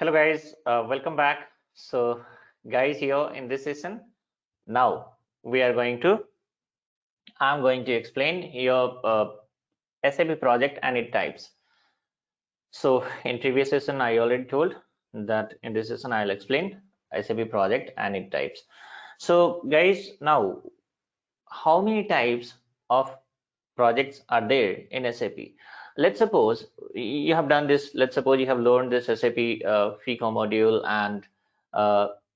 Hello guys, welcome back. So guys, here in this session, now we are going to, I'm going to explain your SAP project and its types. So in previous session, I already told that in this session, I'll explain SAP project and its types. So guys, now how many types of projects are there in SAP? Let's suppose you have done this. Let's suppose you have learned this SAP FICO module and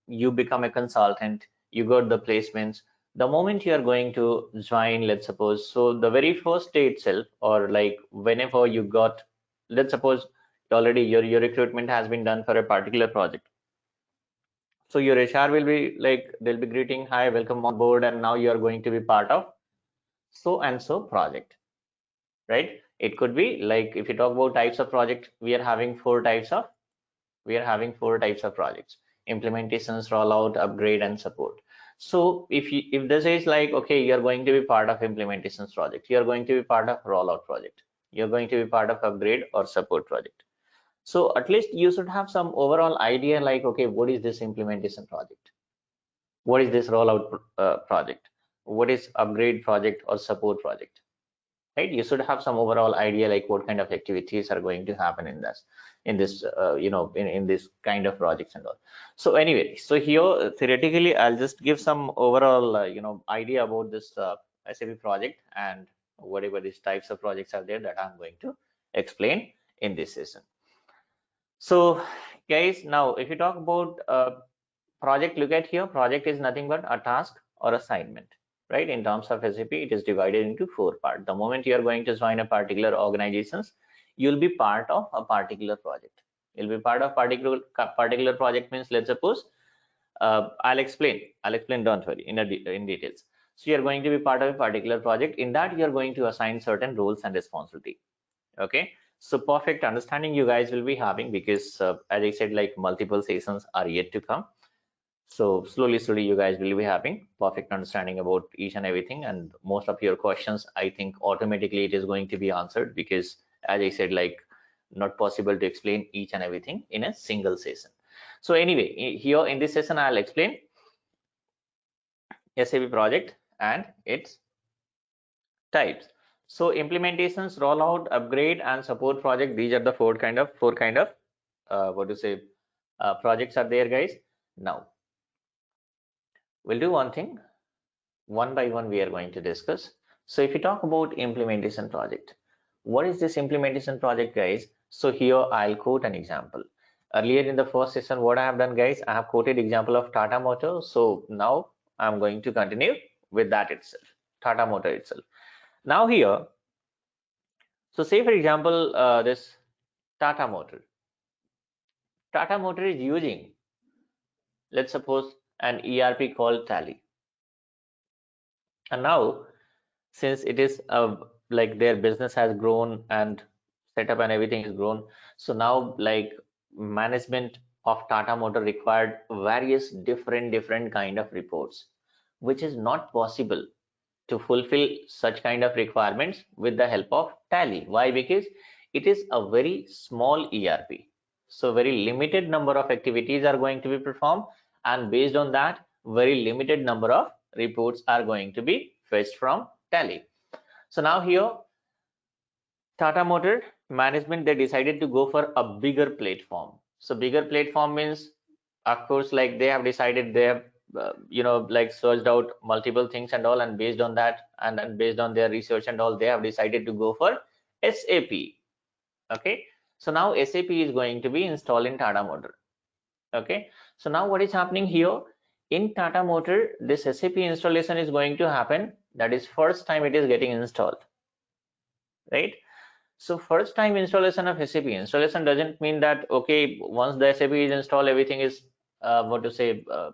you become a consultant. You got the placements. The moment you are going to join, let's suppose, so the very first day itself, or like whenever you got, let's suppose already your recruitment has been done for a particular project. So your HR will be like, they'll be greeting, hi, welcome on board, and now you are going to be part of so and so project, right? It could be like, if you talk about types of project, we are having four types of projects: implementations, rollout, upgrade, and support. So if this is like, okay, you're going to be part of implementations project, you're going to be part of rollout project, you're going to be part of upgrade or support project. So at least you should have some overall idea, like, okay, what is this implementation project, what is this rollout project, what is upgrade project or support project, right? You should have some overall idea, like what kind of activities are going to happen in this in this kind of projects and all. So anyway, so here theoretically I'll just give some overall idea about this SAP project and whatever these types of projects are there that I'm going to explain in this session. So guys, now if you talk about project, look at here, project is nothing but a task or assignment, right? In terms of SAP, it is divided into four parts. The moment you are going to join a particular organizations, you'll be part of a particular project. You'll be part of particular project means, let's suppose, I'll explain, don't worry, in details. So you're going to be part of a particular project. In that, you're going to assign certain roles and responsibility. Okay, so perfect understanding you guys will be having, because as I said, like multiple sessions are yet to come. So slowly you guys will be having perfect understanding about each and everything, and most of your questions, I think automatically it is going to be answered, because as I said, like not possible to explain each and everything in a single session. So anyway, here in this session I'll explain SAP project and its types. So implementations, rollout, upgrade, and support project, these are the four kind of projects are there, guys. Now we'll do one thing, one by one we are going to discuss. So if you talk about implementation project, what is this implementation project, guys? So here I'll quote an example. Earlier in the first session, what I have done, guys, I have quoted example of Tata Motors. So now I'm going to continue with that itself, Tata Motor itself. Now here, so say for example, this Tata Motor. Tata Motor is using, let's suppose, an ERP called Tally. And now, since it is like their business has grown and setup and everything is grown, so now like management of Tata Motor required various different kind of reports, which is not possible to fulfill such kind of requirements with the help of Tally. Why? Because it is a very small ERP, so very limited number of activities are going to be performed, and based on that, very limited number of reports are going to be fetched from Tally. So now here, Tata Motor management, they decided to go for a bigger platform. So bigger platform means, of course, like they have decided, they have like searched out multiple things and all, and based on that, and based on their research and all, they have decided to go for SAP. Okay, so now SAP is going to be installed in Tata Motor. Okay, so now what is happening here in Tata Motor, this SAP installation is going to happen, that is first time it is getting installed, right? So first time installation of SAP, installation doesn't mean that, okay, once the SAP is installed, everything is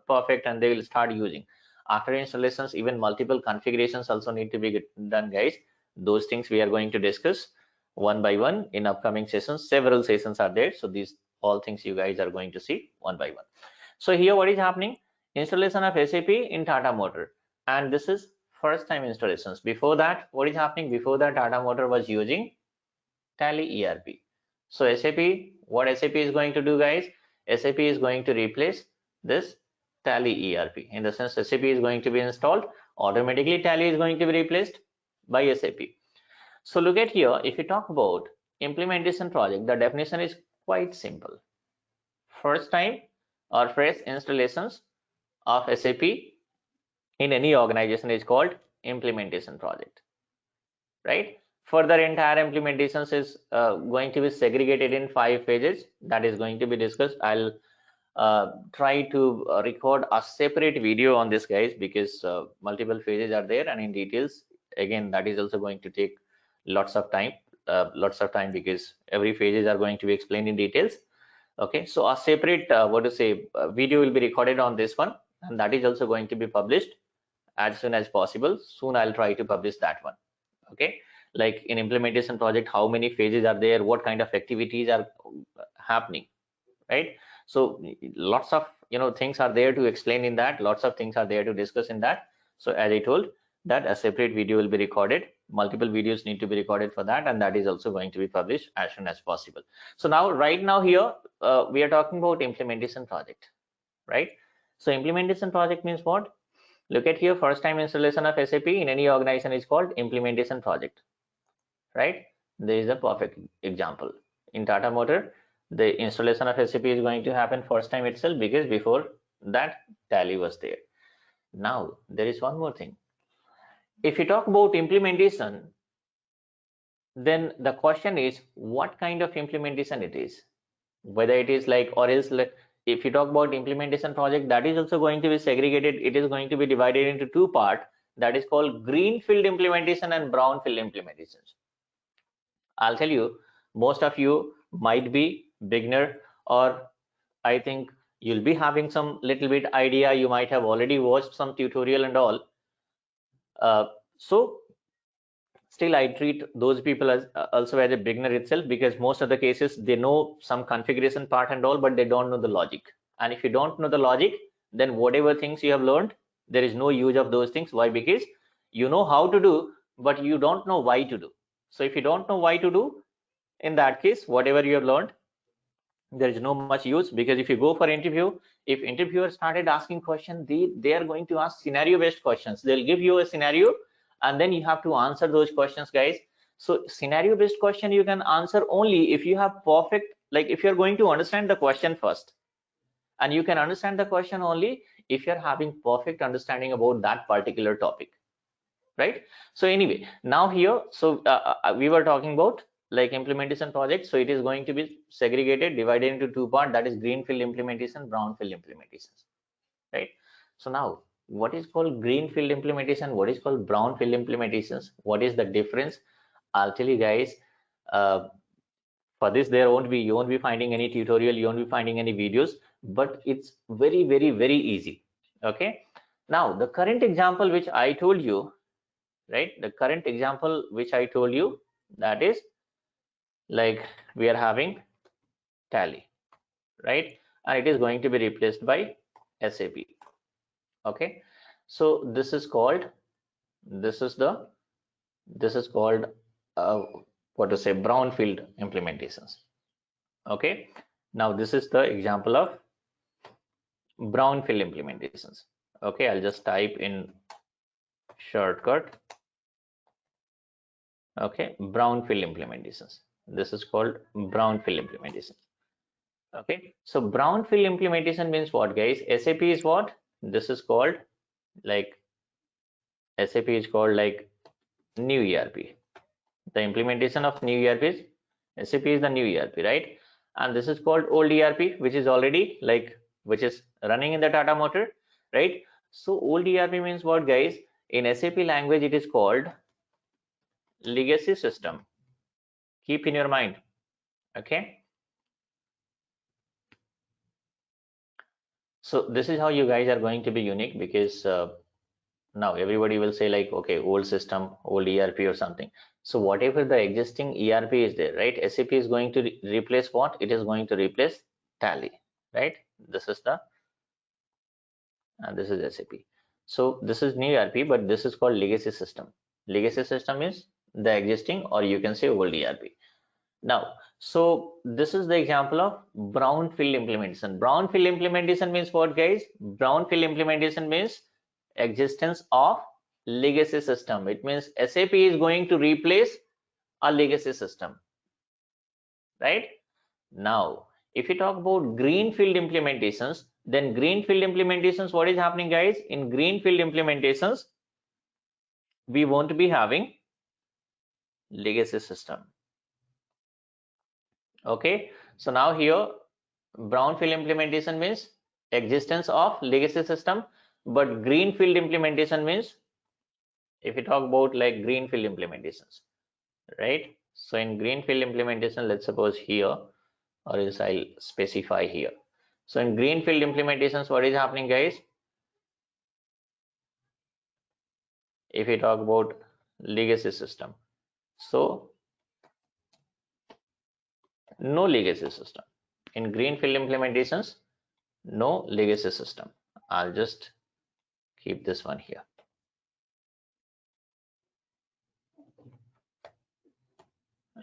perfect and they will start using. After installations, even multiple configurations also need to be done, guys. Those things we are going to discuss one by one in upcoming sessions. Several sessions are there, so these all things you guys are going to see one by one. So here what is happening, installation of SAP in Tata Motor, and this is first time installations. Before that, what is happening, before that Tata Motor was using Tally ERP. So SAP, what SAP is going to do, guys? SAP is going to replace this Tally ERP. In the sense, SAP is going to be installed, automatically Tally is going to be replaced by SAP. So look at here, if you talk about implementation project, the definition is quite simple. First time or first installations of SAP in any organization is called implementation project, right? Further, entire implementations is going to be segregated in 5 phases that is going to be discussed. I'll try to record a separate video on this, guys, because multiple phases are there, and in details, again, that is also going to take lots of time because every phases are going to be explained in details. Okay, so a separate video will be recorded on this one, and that is also going to be published as soon as possible. Soon I'll try to publish that one. Okay, like in implementation project, how many phases are there, what kind of activities are happening, right? So lots of things are there to explain in that, lots of things are there to discuss in that. So as I told, that a separate video will be recorded, multiple videos need to be recorded for that, and that is also going to be published as soon as possible. So now right now here we are talking about implementation project, right? So implementation project means what? Look at here, first time installation of SAP in any organization is called implementation project, right? There is a perfect example. In Tata Motor, the installation of SAP is going to happen first time itself because before that Tally was there. Now there is one more thing. If you talk about implementation, then the question is what kind of implementation it is, whether it is like, or else like, if you talk about implementation project, that is also going to be segregated. It is going to be divided into 2 parts, that is called greenfield implementation and brownfield implementations. I'll tell you, most of you might be beginner, or I think you'll be having some little bit idea, you might have already watched some tutorial and all. So still I treat those people as also as a beginner itself, because most of the cases they know some configuration part and all, but they don't know the logic. And if you don't know the logic, then whatever things you have learned, there is no use of those things. Why? Because you know how to do, but you don't know why to do. So if you don't know why to do, in that case, whatever you have learned, there is no much use. Because if you go for interview, if interviewer started asking questions, they are going to ask scenario based questions. They'll give you a scenario and then you have to answer those questions, guys. So scenario based question you can answer only if you have perfect, like if you're going to understand the question first, and you can understand the question only if you're having perfect understanding about that particular topic, right? So anyway, now here, so we were talking about like implementation project. So it is going to be segregated, divided into 2 parts, that is greenfield implementation, brownfield implementations, right? So now what is called greenfield implementation, what is called brownfield implementations, what is the difference? I'll tell you guys. For this, you won't be finding any tutorial, you won't be finding any videos, but it's very, very, very easy. Okay, now the current example which I told you, right, the current example which I told you, that is like we are having Tally, right, and it is going to be replaced by SAP. Okay, so this is called what to say, brownfield implementations. Okay, now this is the example of brownfield implementations. Okay, I'll just type in shortcut. Okay, brownfield implementations. This is called brownfield implementation. Okay, so brownfield implementation means what, guys? SAP is what? This is called like SAP is called like new ERP. The implementation of new ERP is SAP is the new ERP, right? And this is called old ERP, which is already like which is running in the Tata Motor, right? So old ERP means what, guys? In SAP language, it is called legacy system. Keep in your mind. Okay, so this is how you guys are going to be unique, because now everybody will say like, okay, old system, old ERP or something. So whatever the existing ERP is there, right, SAP is going to replace what? It is going to replace Tally, right? This is the and this is SAP. So this is new ERP, but this is called legacy system. Legacy system is the existing, or you can say old ERP. Now, so this is the example of brownfield implementation. Brownfield implementation means what, guys? Brownfield implementation means existence of legacy system. It means SAP is going to replace a legacy system, right? Now, if you talk about greenfield implementations, then greenfield implementations, what is happening, guys? In greenfield implementations, we want to be having legacy system. Okay, so now here brownfield implementation means existence of legacy system, but greenfield implementation means, if you talk about like greenfield implementations, right? So in greenfield implementation, let's suppose here, or else I'll specify here. So in greenfield implementations, what is happening, guys? If you talk about legacy system, so no legacy system. In greenfield implementations, no legacy system. I'll just keep this one here.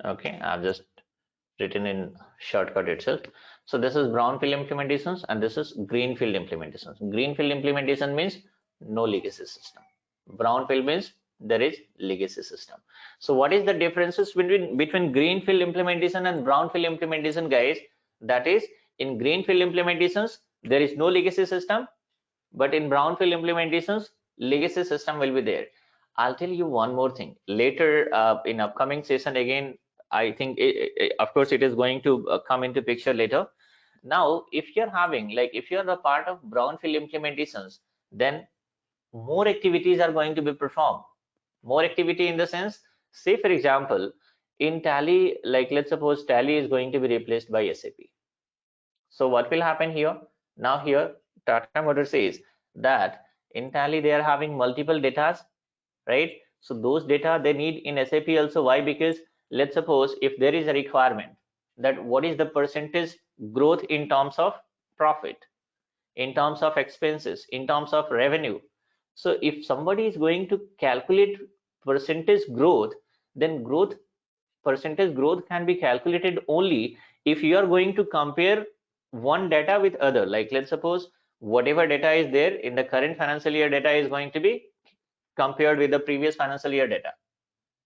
Okay, I've just written in shortcut itself. So this is brownfield implementations and this is greenfield implementations. Greenfield implementation means no legacy system. Brownfield means there is legacy system. So what is the differences between greenfield implementation and brownfield implementation, guys? That is, in greenfield implementations, there is no legacy system, but in brownfield implementations, legacy system will be there. I'll tell you one more thing. Later in upcoming session, again, I think, of course, it is going to come into picture later. Now, if you're having, like, if you're a part of brownfield implementations, then more activities are going to be performed. More activity in the sense, say, for example, in Tally, like, let's suppose Tally is going to be replaced by SAP. So what will happen here? Now here, Tata Motors says that in Tally, they are having multiple datas, right? So those data they need in SAP also. Why? Because let's suppose if there is a requirement that what is the percentage growth in terms of profit, in terms of expenses, in terms of revenue. So if somebody is going to calculate percentage growth, then percentage growth can be calculated only if you are going to compare one data with other. Like, let's suppose whatever data is there in the current financial year, data is going to be compared with the previous financial year data,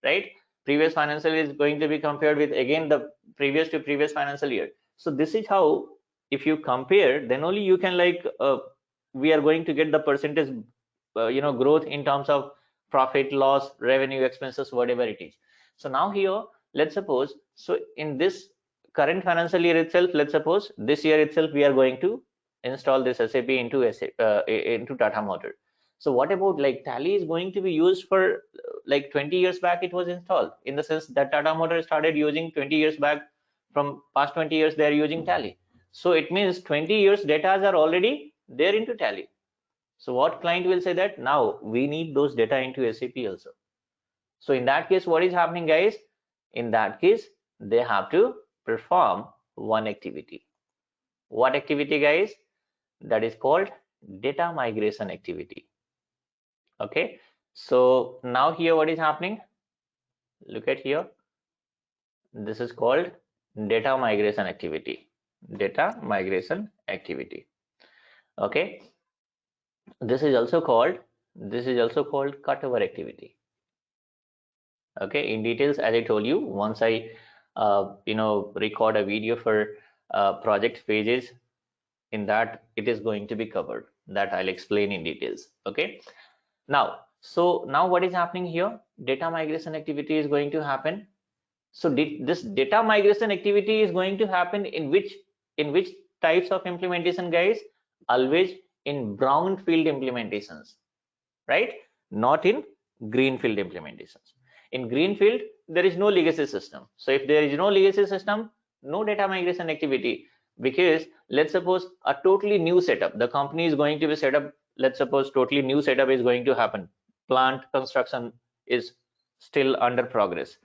right? Previous financial year is going to be compared with again the previous to previous financial year. So this is how, if you compare, then only you can like we are going to get the percentage growth in terms of profit, loss, revenue, expenses, whatever it is. So now here, let's suppose, so in this current financial year itself, let's suppose this year itself we are going to install this SAP into into Tata Motor. So what about like Tally is going to be used for like 20 years back it was installed, in the sense that Tata Motor started using 20 years back. From past 20 years they are using Tally. So it means 20 years data are already there into Tally. So what client will say that now we need those data into SAP also. So in that case, what is happening, guys? In that case, they have to perform one activity. What activity, guys? That is called data migration activity. Okay, so now here what is happening? Look at here. This is called data migration activity. Data migration activity. Okay, this is also called cutover activity. Okay, in details, as I told you, once I record a video for project phases, in that it is going to be covered, that I'll explain in details. Okay, now, so now what is happening here? Data migration activity is going to happen. So this data migration activity is going to happen in which types of implementation, guys? Always in brownfield implementations, right? Not in greenfield implementations. In greenfield, there is no legacy system. So if there is no legacy system, no data migration activity, because let's suppose a totally new setup, the company is going to be set up. Let's suppose totally new setup is going to happen. Plant construction is still under progress.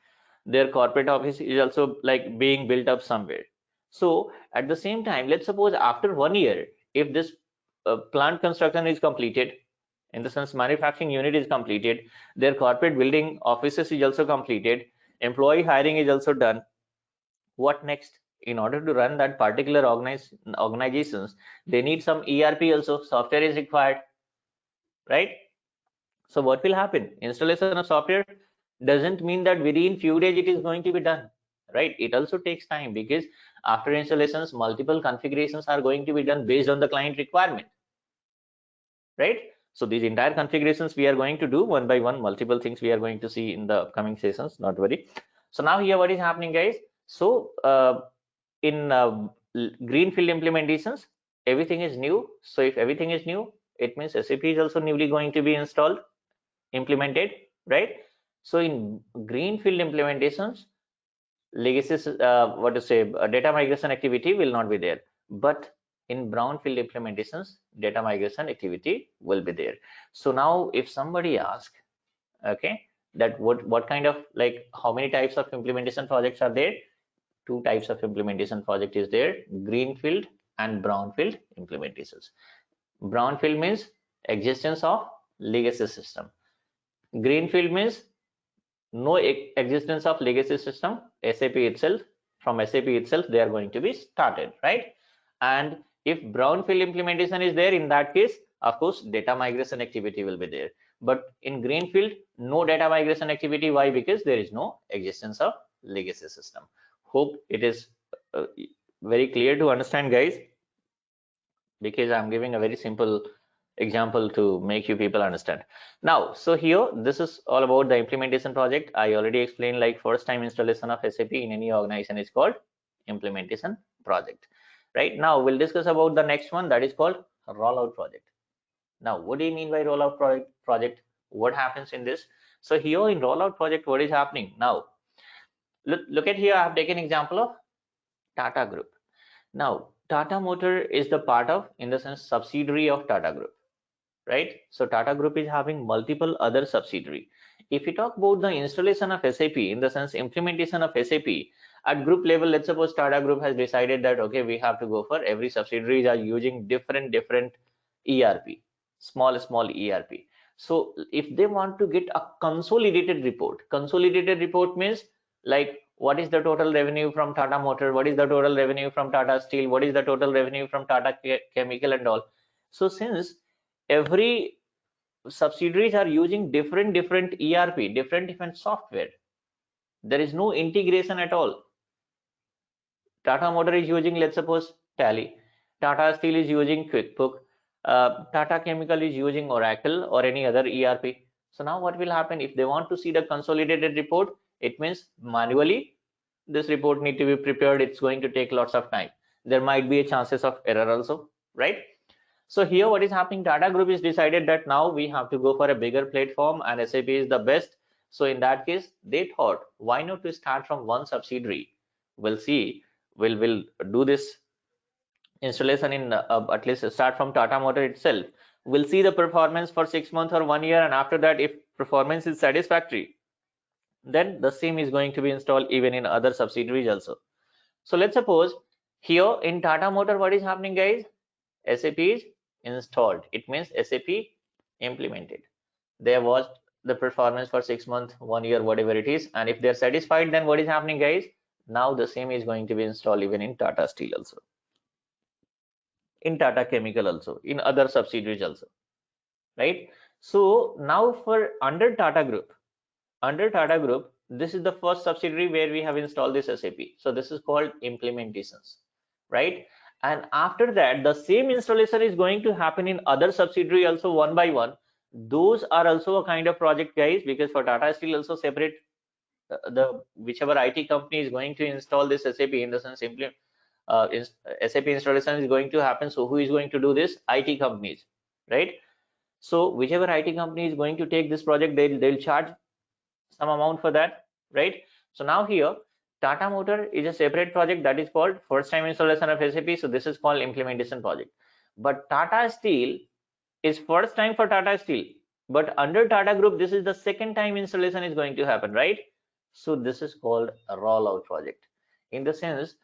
Their corporate office is also like being built up somewhere. So at the same time, let's suppose after 1 year, if this plant construction is completed, in the sense manufacturing unit is completed, their corporate building offices is also completed, employee hiring is also done, What next? In order to run that particular organizations, they need some ERP also, software is required, right? So what will happen? Installation of software doesn't mean that within few days it is going to be done, right? It also takes time, because after installations, multiple configurations are going to be done based on the client requirement, right? So these entire configurations we are going to do one by one, multiple things we are going to see in the upcoming sessions, not worry. So now here what is happening, guys? So in greenfield implementations, everything is new. So if everything is new, it means SAP is also newly going to be installed, implemented, right? So in greenfield implementations, legacy, what to say, data migration activity will not be there. But in brownfield implementations, data migration activity will be there. So now if somebody asks, okay, that what kind of, like, how many types of implementation projects are there? Two types of implementation project is there: greenfield and brownfield implementations. Brownfield means existence of legacy system. Greenfield means no existence of legacy system. SAP itself, from SAP itself, they are going to be started, right? And if brownfield implementation is there, in that case, of course, data migration activity will be there. But in greenfield, no data migration activity. Why? Because there is no existence of legacy system. Hope it is very clear to understand, guys, because I'm giving a very simple example to make you people understand. Now, so here, this is all about the implementation project. I already explained, like, first time installation of SAP in any organization is called implementation project. Right now, we'll discuss about the next one, that is called rollout project. Now, what do you mean by rollout project? What happens in this? So here in rollout project, what is happening now? Look at here. I have taken example of Tata Group. Now, Tata Motor is the part of, in the sense, subsidiary of Tata Group, right? So Tata Group is having multiple other subsidiary. If we talk about the installation of SAP, in the sense implementation of SAP at group level, let's suppose Tata Group has decided that, okay, we have to go for every subsidiaries are using different ERP, small ERP. So if they want to get a consolidated report means, like, what is the total revenue from Tata Motor, what is the total revenue from Tata Steel, what is the total revenue from Tata Chemical and all. So since every subsidiaries are using different ERP, different software, there is no integration at all. Tata Motor is using, let's suppose, Tally. Tata Steel is using QuickBook. Tata Chemical is using Oracle or any other ERP. So now what will happen if they want to see the consolidated report? It means manually this report need to be prepared. It's going to take lots of time. There might be a chances of error also, right? So here what is happening, Tata Group is decided that now we have to go for a bigger platform and SAP is the best. So in that case, they thought, why not to start from one subsidiary? We'll see, we'll do this installation in at least start from Tata Motor itself. We'll see the performance for 6 months or 1 year, and after that, if performance is satisfactory, then the same is going to be installed even in other subsidiaries also. So let's suppose here in Tata Motor, what is happening, guys? SAP is installed. It means SAP implemented. They have watched the performance for 6 months, 1 year, whatever it is. And if they're satisfied, then what is happening, guys? Now the same is going to be installed even in Tata Steel also, in Tata Chemical also, in other subsidiaries also, right? So now for under Tata Group, this is the first subsidiary where we have installed this SAP. So this is called implementations, right? And after that, the same installation is going to happen in other subsidiary also, one by one. Those are also a kind of project, guys, because for Tata Steel also separate, the whichever IT company is going to install this SAP, in the sense SAP installation is going to happen. So who is going to do this? IT companies, right? So whichever IT company is going to take this project, they'll charge some amount for that, right? So now here Tata Motor is a separate project that is called first time installation of SAP. So this is called implementation project. But Tata Steel is first time for Tata Steel, but under Tata Group, this is the second time installation is going to happen, right? So this is called a rollout project. In the sense,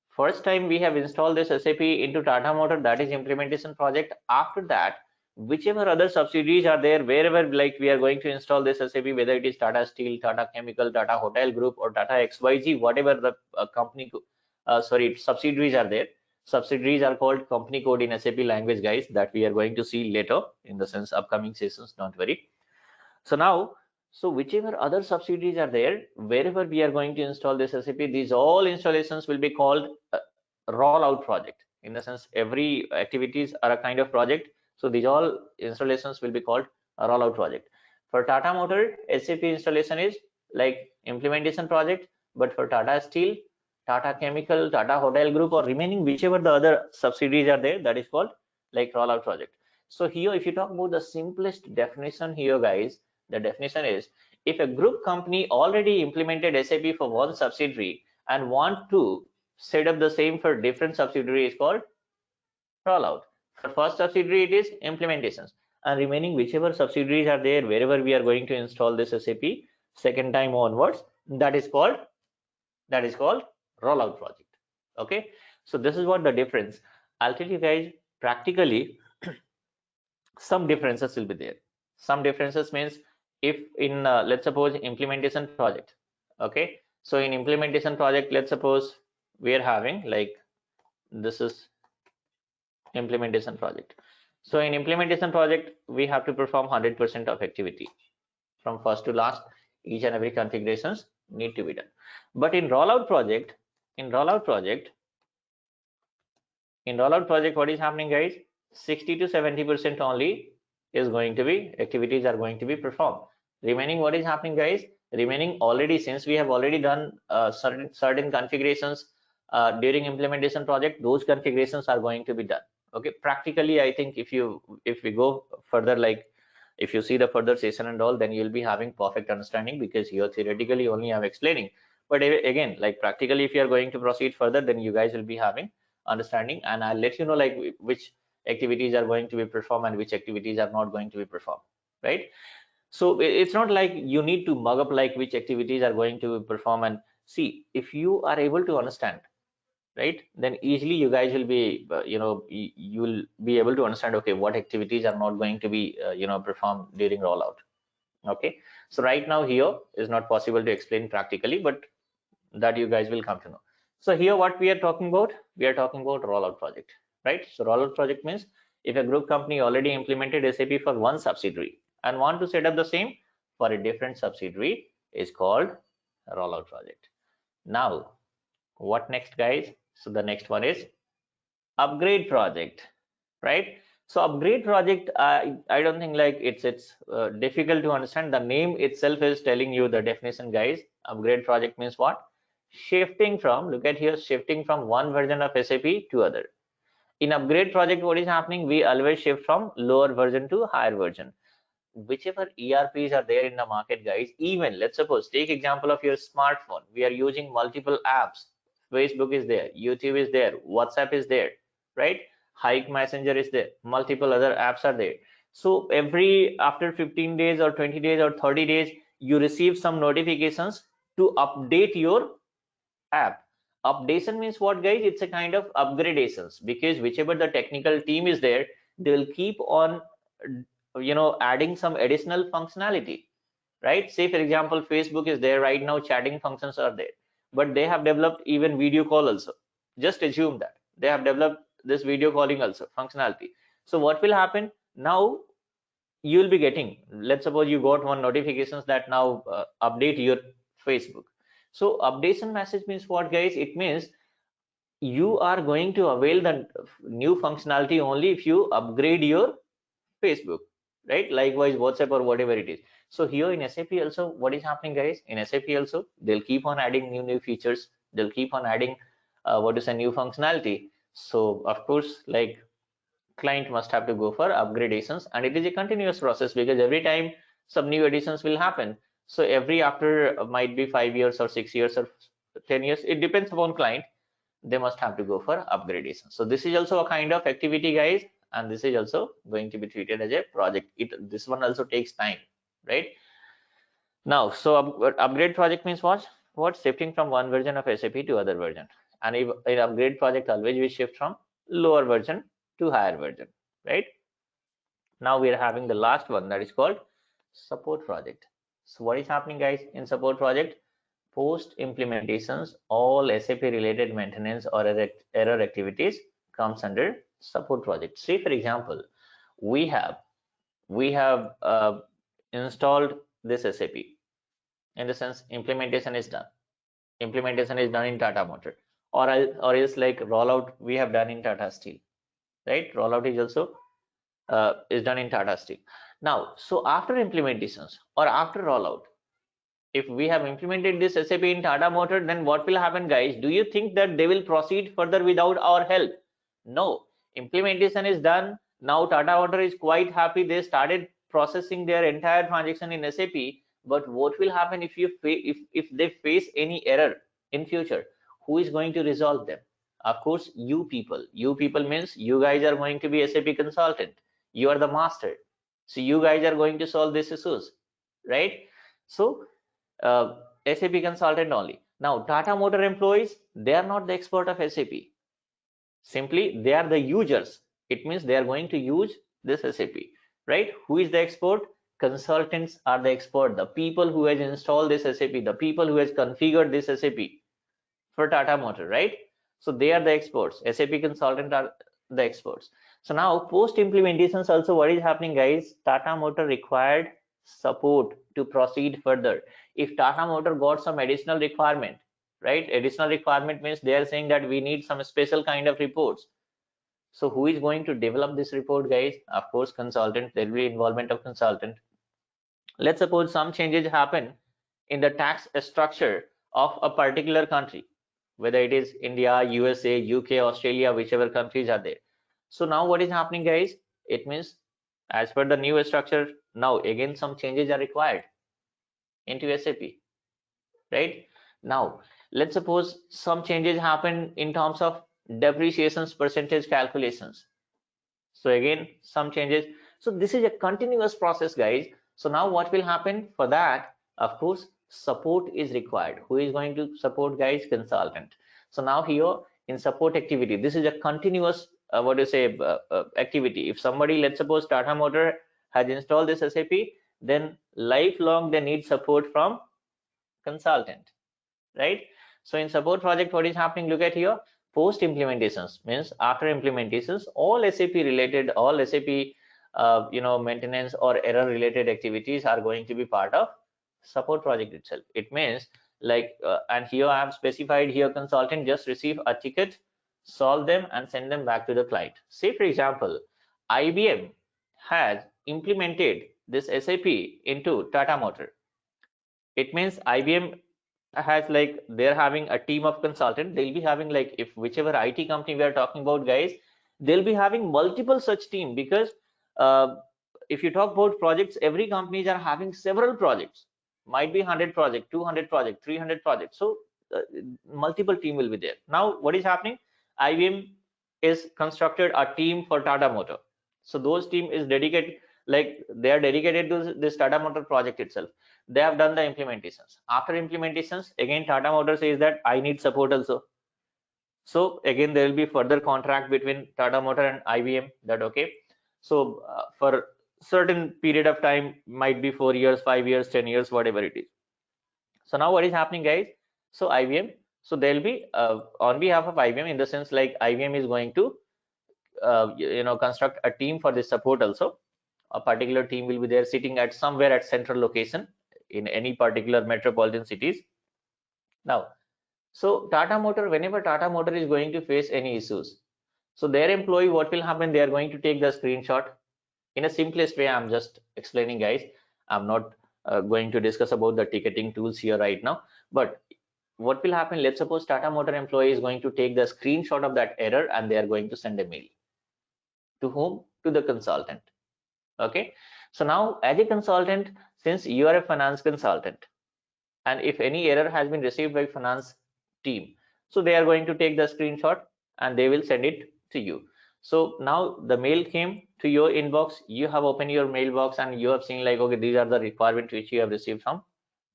first time we have installed this SAP into Tata Motor, that is implementation project. After that, whichever other subsidiaries are there, wherever like we are going to install this SAP, whether it is Tata Steel, Tata Chemical, Tata Hotel Group, or Tata XYZ, whatever the subsidiaries are there. Subsidiaries are called company code in SAP language, guys, that we are going to see later in the sense upcoming sessions, don't worry. So now, so whichever other subsidiaries are there, wherever we are going to install this SAP, these all installations will be called a rollout project. In the sense, every activities are a kind of project. So these all installations will be called a rollout project. For Tata Motor, SAP installation is like implementation project, but for Tata Steel, Tata Chemical, Tata Hotel Group, or remaining whichever the other subsidiaries are there, that is called like rollout project. So here, if you talk about the simplest definition here, guys, the definition is, if a group company already implemented SAP for one subsidiary and want to set up the same for different subsidiary, is called rollout. For first subsidiary, it is implementations, and remaining whichever subsidiaries are there, wherever we are going to install this SAP second time onwards, that is called rollout project. Okay, so this is what the difference. I'll tell you guys practically some differences will be there. Some differences means, if in let's suppose implementation project, okay, so in implementation project, let's suppose we are having like, this is implementation project. So in implementation project, we have to perform 100% of activity from first to last. Each and every configurations need to be done. But in rollout project, what is happening, guys? 60 to 70% only is going to be activities are going to be performed. Remaining, what is happening, guys? Remaining, already, since we have already done certain configurations during implementation project, those configurations are going to be done. Okay, practically, I think if we go further, like if you see the further session and all, then you'll be having perfect understanding, because here theoretically only I'm explaining. But again, like practically, if you are going to proceed further, then you guys will be having understanding, and I'll let you know like which activities are going to be performed and which activities are not going to be performed, right? So it's not like you need to mug up like which activities are going to perform. And see, if you are able to understand, right, then easily you guys will be you will be able to understand, okay, what activities are not going to be performed during rollout. Okay, so right now here is not possible to explain practically, but that you guys will come to know. So here what we are talking about, rollout project, right? So rollout project means, if a group company already implemented SAP for one subsidiary and want to set up the same for a different subsidiary, is called a rollout project. Now, what next, guys? So the next one is upgrade project, right? So upgrade project, I don't think like it's difficult to understand. The name itself is telling you the definition, guys. Upgrade project means what? Shifting from, look at here, shifting from one version of SAP to other. In upgrade project, what is happening? We always shift from lower version to higher version. Whichever ERPs are there in the market, guys, even let's suppose take example of your smartphone. We are using multiple apps. Facebook is there, YouTube is there, WhatsApp is there, right? Hike Messenger is there, multiple other apps are there. So every after 15 days or 20 days or 30 days, you receive some notifications to update your app. Updation means what, guys? It's a kind of upgradations, because whichever the technical team is there, they'll keep on adding some additional functionality, right? Say for example, Facebook is there right now, chatting functions are there, but they have developed even video call also. Just assume that they have developed this video calling also functionality. So what will happen now? You will be getting, let's suppose you got one notifications that now update your Facebook. So updation message means what, guys? It means you are going to avail the new functionality only if you upgrade your Facebook, right? Likewise WhatsApp or whatever it is. So here in SAP also, what is happening, guys? In SAP also, they'll keep on adding new features, they'll keep on adding what is a new functionality. So of course, like client must have to go for upgradations, and it is a continuous process, because every time some new additions will happen. So every after might be 5 years or 6 years or 10 years, it depends upon client, they must have to go for upgradation. So this is also a kind of activity, guys, and this is also going to be treated as a project. This one also takes time, right? Now, so upgrade project means what? Shifting from one version of SAP to other version. And if in upgrade project, always we shift from lower version to higher version, right? Now we are having the last one, that is called support project. So what is happening, guys, in support project? Post implementations, all SAP related maintenance or error activities comes under support project. Say for example, we have installed this SAP. In the sense, implementation is done. Implementation is done in Tata Motor, or else like rollout we have done in Tata Steel, right? Rollout is also is done in Tata Steel. Now, so after implementations or after rollout, if we have implemented this SAP in Tata Motor, then what will happen, guys? Do you think that they will proceed further without our help? No. Implementation is done. Now Tata Motor is quite happy. They started processing their entire transaction in SAP. But what will happen if they face any error in future? Who is going to resolve them? Of course, you people. You people means you guys are going to be SAP consultant. You are the master. So you guys are going to solve these issues, right? So SAP consultant only. Now, Tata Motor employees, they are not the expert of SAP. Simply, they are the users. It means they are going to use this SAP, right? Who is the expert? Consultants are the expert. The people who has installed this SAP, the people who has configured this SAP for Tata Motor, right? So they are the experts. SAP consultant are the experts. So now post implementations also, what is happening, guys? Tata Motor required support to proceed further. If Tata Motor got some additional requirement, right? Additional requirement means they are saying that we need some special kind of reports. So who is going to develop this report, guys? Of course, consultant. There will be involvement of consultant. Let's suppose some changes happen in the tax structure of a particular country, whether it is India, USA, UK, Australia, whichever countries are there. So now what is happening, guys? It means as per the new structure, now again some changes are required into SAP, right? Now let's suppose some changes happen in terms of depreciations percentage calculations. So again some changes. So this is a continuous process, guys. So now what will happen for that? Of course, support is required. Who is going to support, guys? Consultant. So now here in support activity, this is a continuous what do you say activity. If somebody, let's suppose Tata Motor has installed this SAP, then lifelong they need support from consultant, right? So in support project, what is happening? Look at here. Post implementations means after implementations, all SAP related, all SAP maintenance or error related activities are going to be part of support project itself. It means like and here I have specified here, consultant just receive a ticket, solve them and send them back to the client. Say for example, IBM has implemented this SAP into Tata Motor. It means IBM has like they're having a team of consultants. They'll be having like, if whichever IT company we are talking about, guys, they'll be having multiple such team, because if you talk about projects, every companies are having several projects, might be 100 project, 200 project, 300 projects. So multiple team will be there. Now what is happening? IBM is constructed a team for Tata Motor. So those team is dedicated, like they are dedicated to this Tata Motor project itself. They have done the implementations. After implementations, again Tata Motors says that I need support also. So again there will be further contract between Tata Motor and IBM, that okay, so for certain period of time, might be 4 years, 5 years, 10 years, whatever it is. So now what is happening, guys? So IBM, so there will be on behalf of IBM, in the sense like IBM is going to construct a team for this support also. A particular team will be there sitting at somewhere at central location in any particular metropolitan cities. Now, so Tata Motor, whenever Tata Motor is going to face any issues, so their employee, what will happen? They are going to take the screenshot. In a simplest way, I'm just explaining, guys. I'm not going to discuss about the ticketing tools here right now, but what will happen? Let's suppose Tata Motor employee is going to take the screenshot of that error and they are going to send a mail. To whom? To the consultant. Okay, so now as a consultant, since you are a finance consultant, and if any error has been received by finance team, so they are going to take the screenshot and they will send it to you. So now the mail came to your inbox, you have opened your mailbox and you have seen like, okay, these are the requirements which you have received from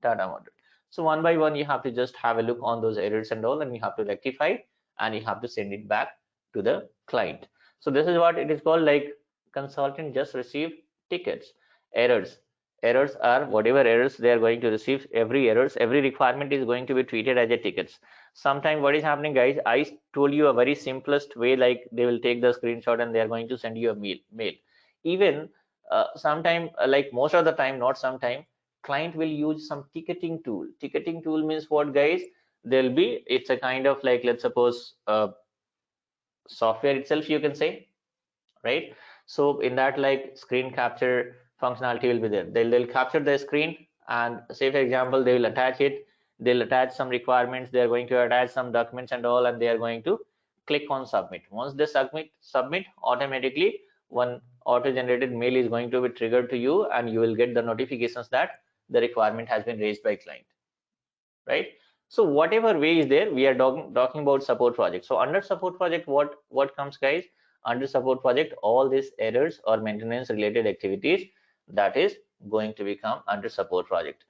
Tata Motor. So one by one you have to just have a look on those errors and all, and you have to rectify and you have to send it back to the client. So this is what it is called, like consultant just receive tickets, errors are whatever errors they are going to receive. Every requirement is going to be treated as a tickets. Sometime what is happening, guys, I told you a very simplest way, like they will take the screenshot and they are going to send you a mail. Even sometime, like most of the time, not sometime, client will use some ticketing tool means what, guys? There'll be, it's a kind of like, let's suppose software itself, you can say, right? So in that, like, screen capture functionality will be there. They'll capture the screen, and say for example they will attach it, they'll attach some requirements, they're going to attach some documents and all, and they are going to click on submit. Once they submit, automatically one auto generated mail is going to be triggered to you, and you will get the notifications that the requirement has been raised by client, right? So whatever way is there, we are talking about support project. So under support project, what comes, guys? Under support project, all these errors or maintenance related activities, that is going to become under support project.